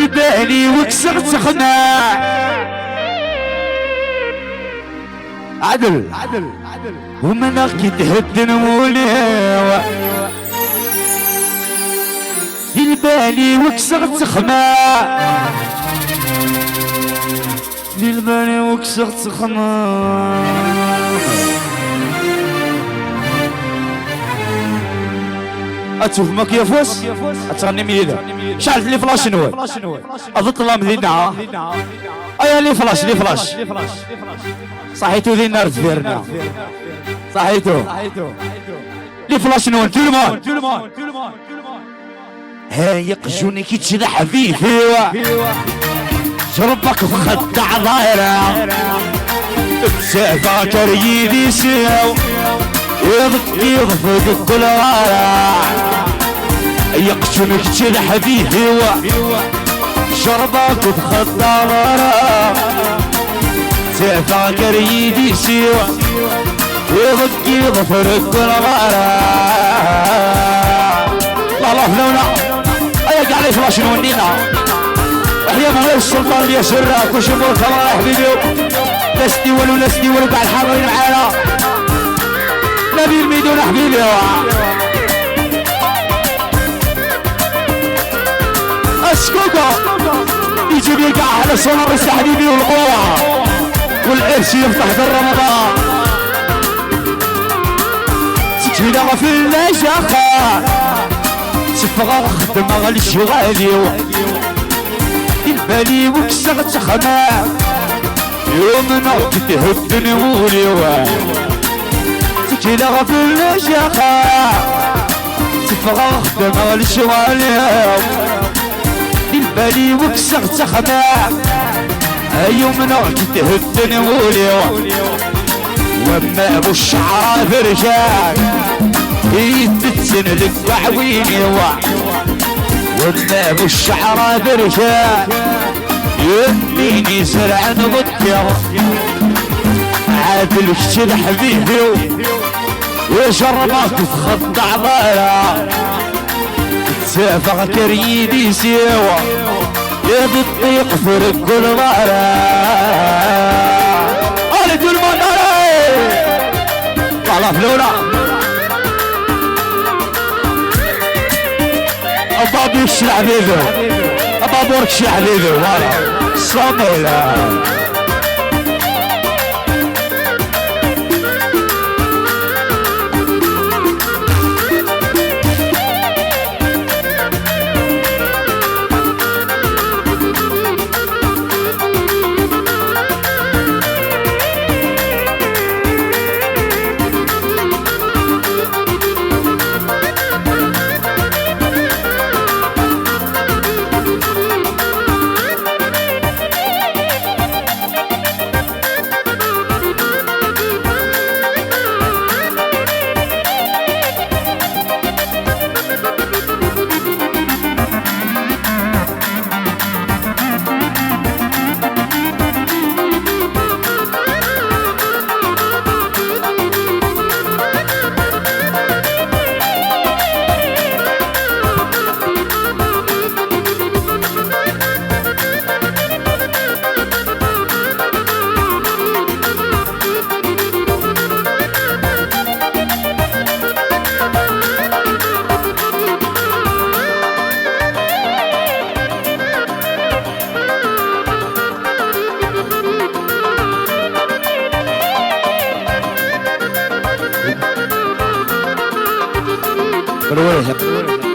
بالي وكسرت خناع عدل ومناخي تهد نمولي للبالي وكسرت خماع للبالي وكسرت خماع اتفهمك يا فوس اتغني ميدا شعلت لي فلاش نوال اضط الله مدينة ايا لي فلاش صحيتو ذي النار تفيرنا صحيتو لي فلاش نوال تلمان هاي قجوني كي تشدح فيه شربك بخدع ظاهرة تسافر يدي سيو يضفق كل غارة يقجوني كي تشدح فيه شربك بخدع ظاهرة تسافر يدي سيو يضفق كل غارة الله فلونا ايا قاعد فلاش نونينا وحيا من غير السلطان اللي يسرك وشوفوا الخضراء يا حبيبي لستي ولو قاعد حاضرين معانا نبي الميدون حبيبي اسكوكو يجي بيقع على صنر حبيبي والقوة والعرس يفتح في رمضان سكينة في النجاخة سفغة خدمة غالي البالي وكسرت خماع يوم نعد تهد نمولي سكينة في النجاخة سفغة خدمة غالي البالي وكسرت خماع يوم نعد تهد نمولي وما ابو الشعر برجال يتسن لك وعويني وما ابو الشعر برجال يميني زرع نضكر عادل كتير حبيبي وجربك تخضع ضايع تسافر كريدي سيوا يد الطيق فرق كل ضايع قالت المنار طلع فلونا أبابي الشلع بيذو أبابورك الشلع بيذو صميلة Berweh.